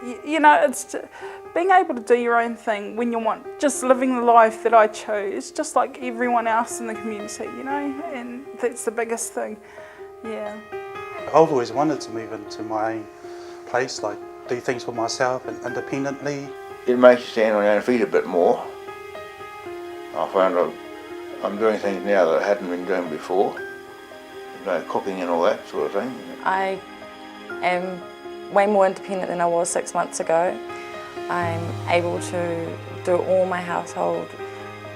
You know, it's being able to do your own thing when you want, just living the life that I chose, just like everyone else in the community, you know, and that's the biggest thing, yeah. I've always wanted to move into my own place, like do things for myself and independently. It makes you stand on your own feet a bit more. I found I'm doing things now that I hadn't been doing before, cooking and all that sort of thing. I am way more independent than I was 6 months ago. I'm able to do all my household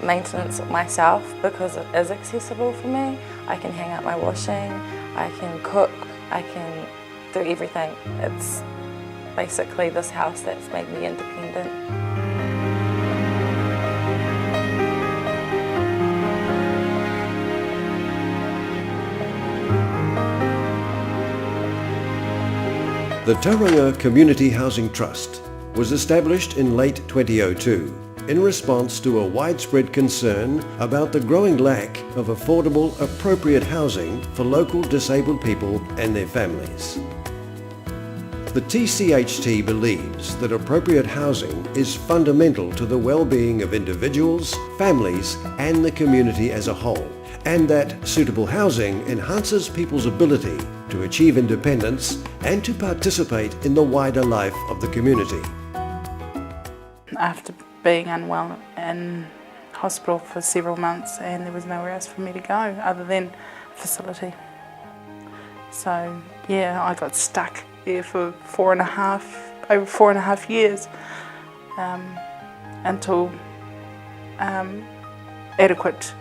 maintenance myself because it is accessible for me. I can hang up my washing, I can cook, I can do everything. It's basically this house that's made me independent. The Tauranga Community Housing Trust was established in late 2002 in response to a widespread concern about the growing lack of affordable, appropriate housing for local disabled people and their families. The TCHT believes that appropriate housing is fundamental to the well-being of individuals, families and the community as a whole, and that suitable housing enhances people's ability to achieve independence and to participate in the wider life of the community. After being unwell in hospital for several months, and there was nowhere else for me to go other than a facility. So yeah, I got stuck there for over 4.5 years until an adequate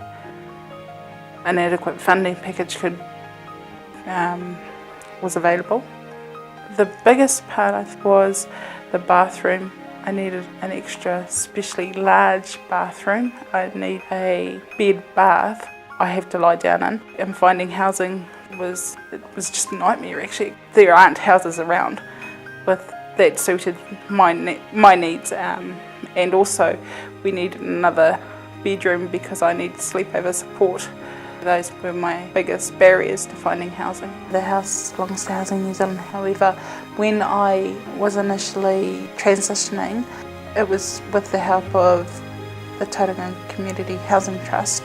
funding package was available. The biggest part was the bathroom. I needed an extra, especially large bathroom. I need a bed bath I have to lie down in. And finding housing was just a nightmare actually. There aren't houses around that suited my needs, and also we needed another bedroom because I need sleepover support. Those were my biggest barriers to finding housing. The house belongs to Housing New Zealand, however, when I was initially transitioning, it was with the help of the Tauranga Community Housing Trust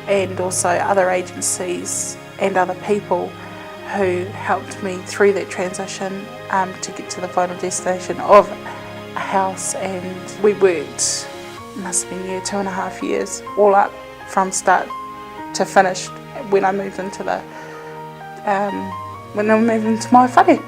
and also other agencies and other people who helped me through that transition to get to the final destination of a house. And we worked, must have been 2.5 years, all up from start to finish when I moved into my whare.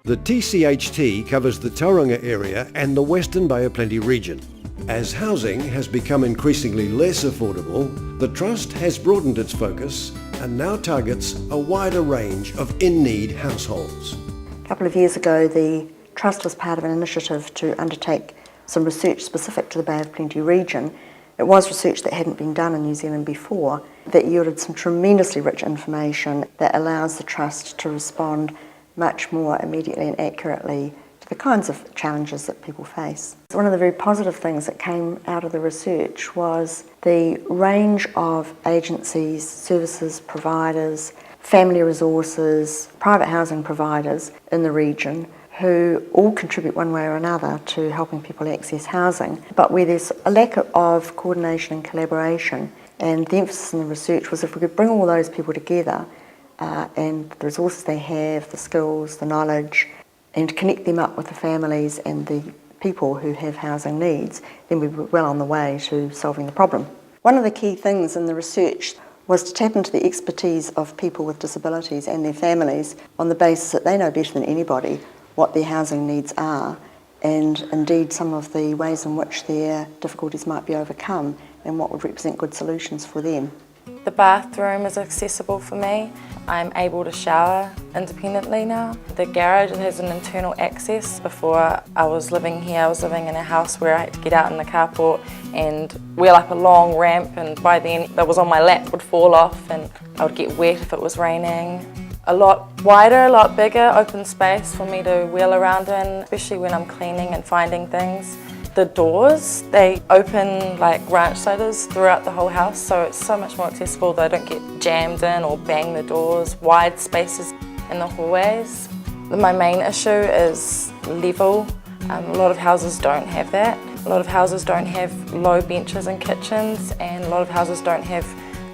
The TCHT covers the Tauranga area and the Western Bay of Plenty region. As housing has become increasingly less affordable, the Trust has broadened its focus and now targets a wider range of in-need households. A couple of years ago, the Trust was part of an initiative to undertake some research specific to the Bay of Plenty region. It was research that hadn't been done in New Zealand before that yielded some tremendously rich information that allows the Trust to respond much more immediately and accurately to the kinds of challenges that people face. One of the very positive things that came out of the research was the range of agencies, services, providers, family resources, private housing providers in the region who all contribute one way or another to helping people access housing, but where there's a lack of coordination and collaboration. And the emphasis in the research was if we could bring all those people together and the resources they have, the skills, the knowledge, and connect them up with the families and the people who have housing needs, then we were well on the way to solving the problem. One of the key things in the research was to tap into the expertise of people with disabilities and their families on the basis that they know better than anybody what their housing needs are, and indeed some of the ways in which their difficulties might be overcome and what would represent good solutions for them. The bathroom is accessible for me. I'm able to shower independently now. The garage has an internal access. Before I was living here, I was living in a house where I had to get out in the carport and wheel up a long ramp, and by then that was on my lap would fall off and I would get wet if it was raining. A lot wider, a lot bigger, open space for me to wheel around in, especially when I'm cleaning and finding things. The doors, they open like ranch sliders throughout the whole house, so it's so much more accessible that I don't get jammed in or bang the doors. Wide spaces in the hallways. My main issue is level. A lot of houses don't have that. A lot of houses don't have low benches in kitchens, and a lot of houses don't have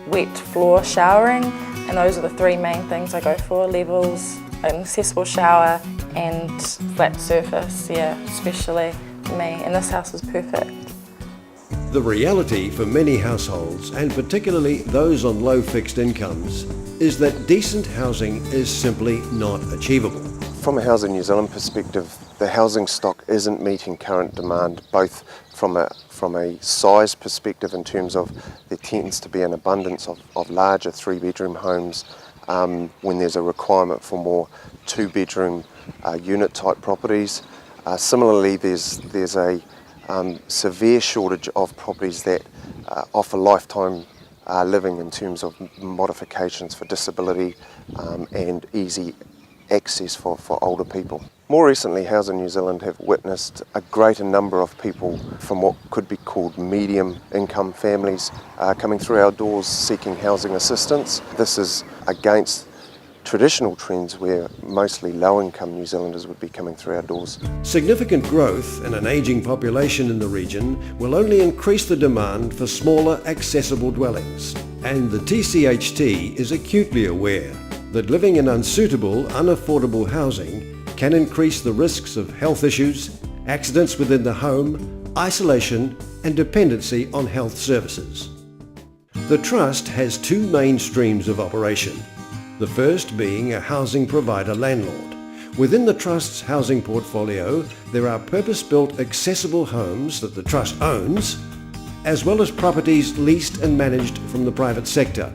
wet floor showering, and those are the three main things I go for: levels, an accessible shower and flat surface, yeah, especially for me, and this house is perfect. The reality for many households, and particularly those on low fixed incomes, is that decent housing is simply not achievable. From a Housing New Zealand perspective, the housing stock isn't meeting current demand, both from a size perspective in terms of there tends to be an abundance of larger 3-bedroom homes when there's a requirement for more 2-bedroom unit type properties. Similarly, there's a severe shortage of properties that offer lifetime living in terms of modifications for disability and easy access for older people. More recently, Housing New Zealand have witnessed a greater number of people from what could be called medium income families coming through our doors seeking housing assistance. This is against traditional trends where mostly low-income New Zealanders would be coming through our doors. Significant growth and an ageing population in the region will only increase the demand for smaller, accessible dwellings. And the TCHT is acutely aware that living in unsuitable, unaffordable housing can increase the risks of health issues, accidents within the home, isolation and dependency on health services. The Trust has two main streams of operation. The first being a housing provider landlord. Within the Trust's housing portfolio, there are purpose-built accessible homes that the Trust owns, as well as properties leased and managed from the private sector.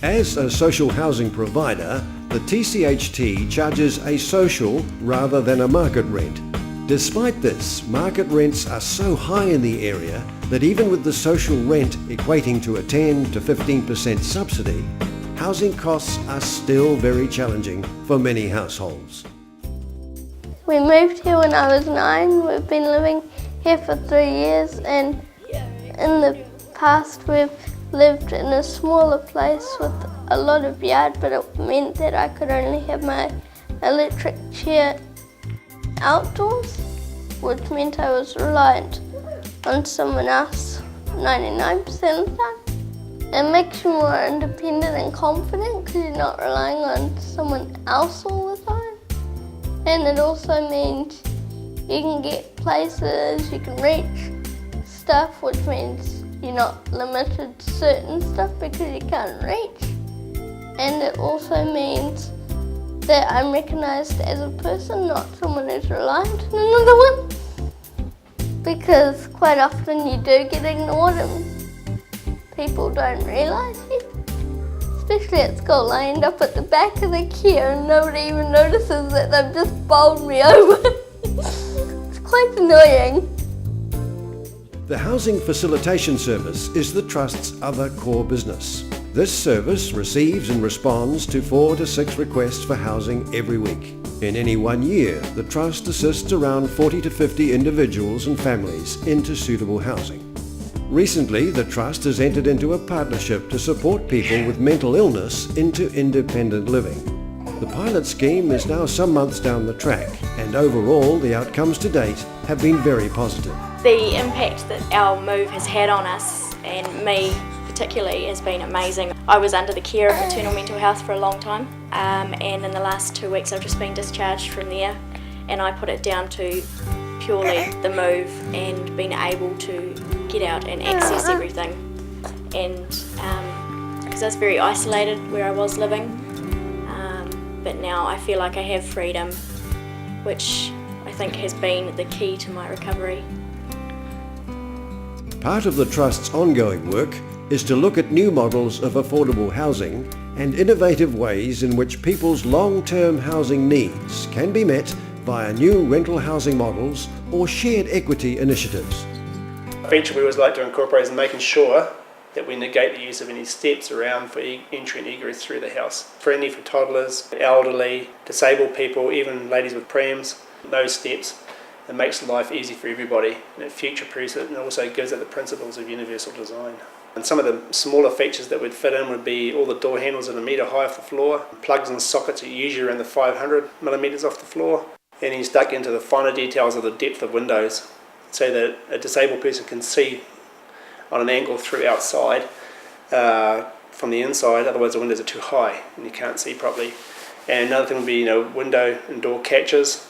As a social housing provider, the TCHT charges a social rather than a market rent. Despite this, market rents are so high in the area that even with the social rent equating to a 10 to 15% subsidy, housing costs are still very challenging for many households. We moved here when I was 9. We've been living here for 3 years, and in the past we've lived in a smaller place with a lot of yard, but it meant that I could only have my electric chair outdoors, which meant I was reliant on someone else 99% of the time. It makes you more independent and confident because you're not relying on someone else all the time. And it also means you can get places, you can reach stuff, which means you're not limited to certain stuff because you can't reach. And it also means that I'm recognised as a person, not someone who's reliant on another one. Because quite often you do get ignored and people don't realise it. Especially at school, I end up at the back of the queue and nobody even notices that they've just bowled me over. It's quite annoying. The Housing Facilitation Service is the Trust's other core business. This service receives and responds to 4 to 6 requests for housing every week. In any 1 year, the Trust assists around 40 to 50 individuals and families into suitable housing. Recently, the Trust has entered into a partnership to support people with mental illness into independent living. The pilot scheme is now some months down the track, and overall the outcomes to date have been very positive. The impact that our move has had on us, and me particularly, has been amazing. I was under the care of maternal mental health for a long time, and in the last 2 weeks I've just been discharged from there, and I put it down to purely the move and being able to get out and access everything. And because I was very isolated where I was living, but now I feel like I have freedom, which I think has been the key to my recovery. Part of the Trust's ongoing work is to look at new models of affordable housing and innovative ways in which people's long-term housing needs can be met via new rental housing models or shared equity initiatives. A feature we always like to incorporate is making sure that we negate the use of any steps around for entry and egress through the house. Friendly for toddlers, elderly, disabled people, even ladies with prams. Those steps, it makes life easy for everybody, and it future-proofs it, and also gives it the principles of universal design. And some of the smaller features that would fit in would be all the door handles at 1 metre high off the floor, plugs and sockets are usually around the 500 millimetres off the floor, And he's dug into the finer details of the depth of windows so that a disabled person can see on an angle through outside from the inside, otherwise the windows are too high and you can't see properly. And another thing would be, window and door catches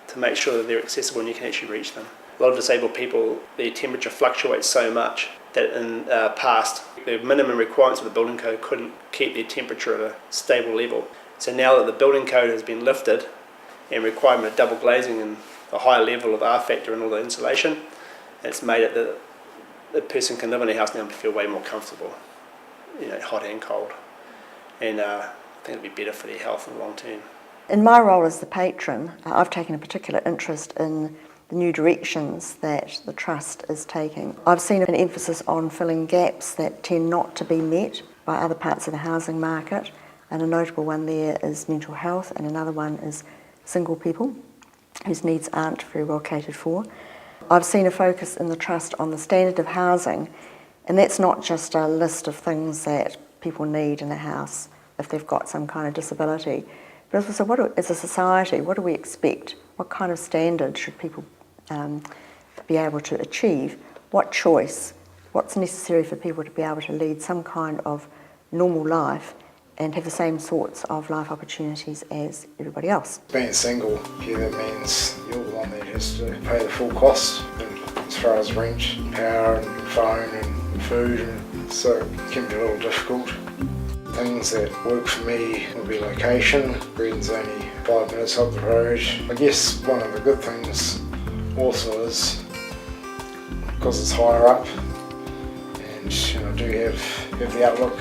to make sure that they're accessible and you can actually reach them. A lot of disabled people, their temperature fluctuates so much that in past, the minimum requirements of the building code couldn't keep their temperature at a stable level. So now that the building code has been lifted and requirement of double glazing and a higher level of R factor and all the insulation, it's made it that the person can live in a house now and feel way more comfortable, hot and cold. And I think it'll be better for their health in the long term. In my role as the patron, I've taken a particular interest in the new directions that the Trust is taking. I've seen an emphasis on filling gaps that tend not to be met by other parts of the housing market, and a notable one there is mental health, and another one is single people whose needs aren't very well catered for. I've seen a focus in the Trust on the standard of housing, and that's not just a list of things that people need in a house if they've got some kind of disability, but also as a society, what do we expect? What kind of standard should people be able to achieve? What choice? What's necessary for people to be able to lead some kind of normal life and have the same sorts of life opportunities as everybody else? Being single, that means you're the one that has to pay the full cost as far as rent, power and phone and food, and so it can be a little difficult. Things that work for me will be location. Bren's only 5 minutes up the road. I guess one of the good things also is because it's higher up and I do have the outlook.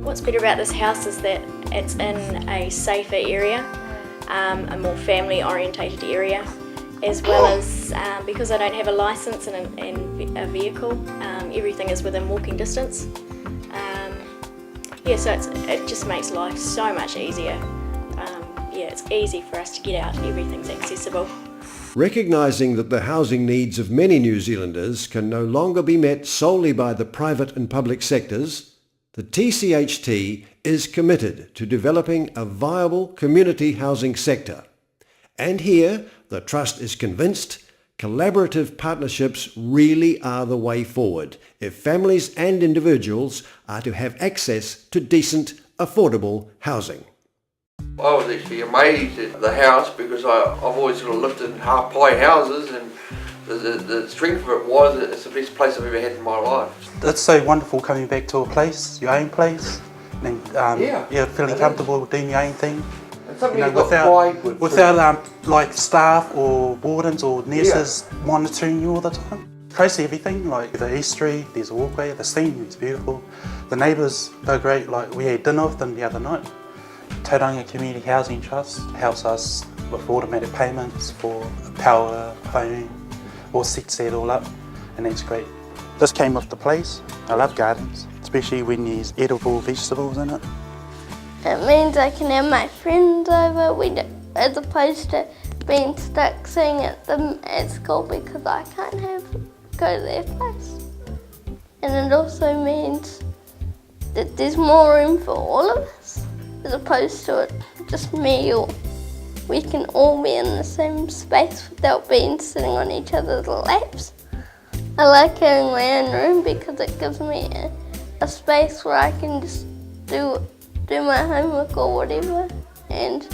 What's better about this house is that it's in a safer area, a more family orientated area, as well as because I don't have a licence and a vehicle, everything is within walking distance. So it just makes life so much easier. It's easy for us to get out, everything's accessible. Recognising that the housing needs of many New Zealanders can no longer be met solely by the private and public sectors, the TCHT is committed to developing a viable community housing sector. And here, the Trust is convinced collaborative partnerships really are the way forward if families and individuals are to have access to decent, affordable housing. I was actually amazed at the house because I've always sort of lived in half-ply houses, and the strength of it was it's the best place I've ever had in my life. It's so wonderful coming back to a place, your own place, and feeling comfortable doing your own thing. Without staff or wardens or nurses monitoring you all the time. Close to everything, like the estuary, there's a walkway, the scene is beautiful. The neighbours are great, like we had dinner with them the other night. Tauranga Community Housing Trust helps us with automatic payments for power, phone, all sets that all up, and that's great. This came with the place. I love gardens, especially when there's edible vegetables in it. It means I can have my friends over as opposed to being stuck sitting at them at school because I can't go to their place. And it also means that there's more room for all of us as opposed to it just me, or we can all be in the same space without being sitting on each other's laps. I like having my own room because it gives me a space where I can just do my homework or whatever, and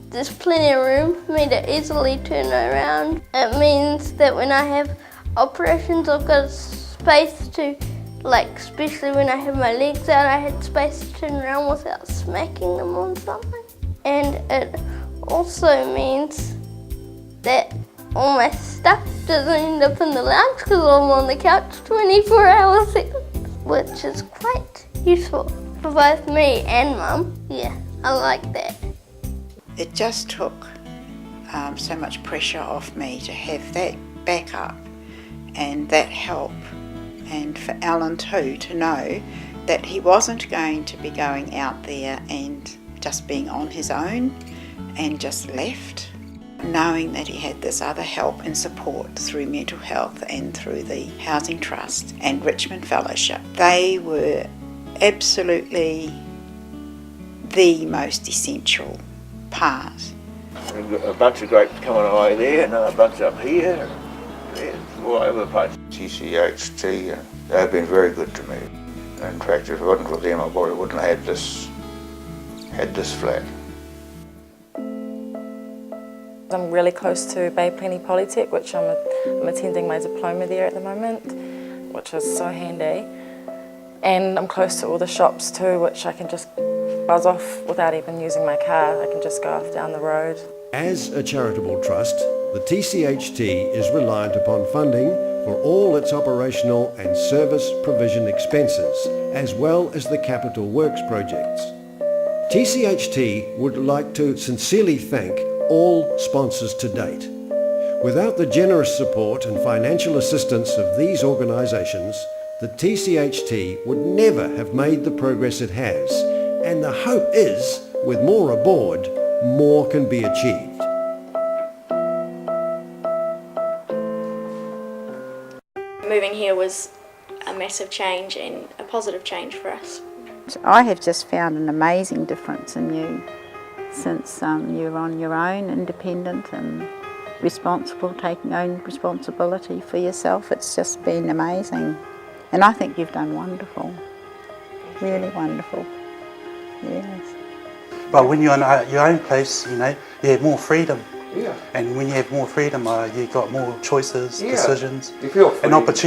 there's plenty of room for me to easily turn around. It means that when I have operations I've got space to, especially when I have my legs out, I had space to turn around without smacking them on something. And it also means that all my stuff doesn't end up in the lounge because I'm on the couch 24 hours, which is quite useful for both me and Mum. Yeah, I like that. It just took so much pressure off me to have that backup and that help, and for Alan too to know that he wasn't going to be going out there and just being on his own and just left, knowing that he had this other help and support through mental health and through the Housing Trust and Richmond Fellowship. They were absolutely the most essential part A bunch of grapes coming away there, another bunch up here, all over the place. TCHT, they've been very good to me. In fact, if it wasn't for them, I probably wouldn't have had this flat. I'm really close to Bay Plenty Polytech, which I'm attending my diploma there at the moment, which is so handy. And I'm close to all the shops too, which I can just buzz off without even using my car. I can just go off down the road. As a charitable trust, the TCHT is reliant upon funding for all its operational and service provision expenses, as well as the capital works projects. TCHT would like to sincerely thank all sponsors to date. Without the generous support and financial assistance of these organisations, the TCHT would never have made the progress it has, and the hope is, with more aboard, more can be achieved. Moving here was a massive change and a positive change for us. I have just found an amazing difference in you since you're on your own, independent and responsible, taking own responsibility for yourself. It's just been amazing. And I think you've done wonderful, really wonderful, yes. But when you're in your own place, you know, you have more freedom. Yeah. And when you have more freedom, you got more choices, decisions, You feel free. and opportunities.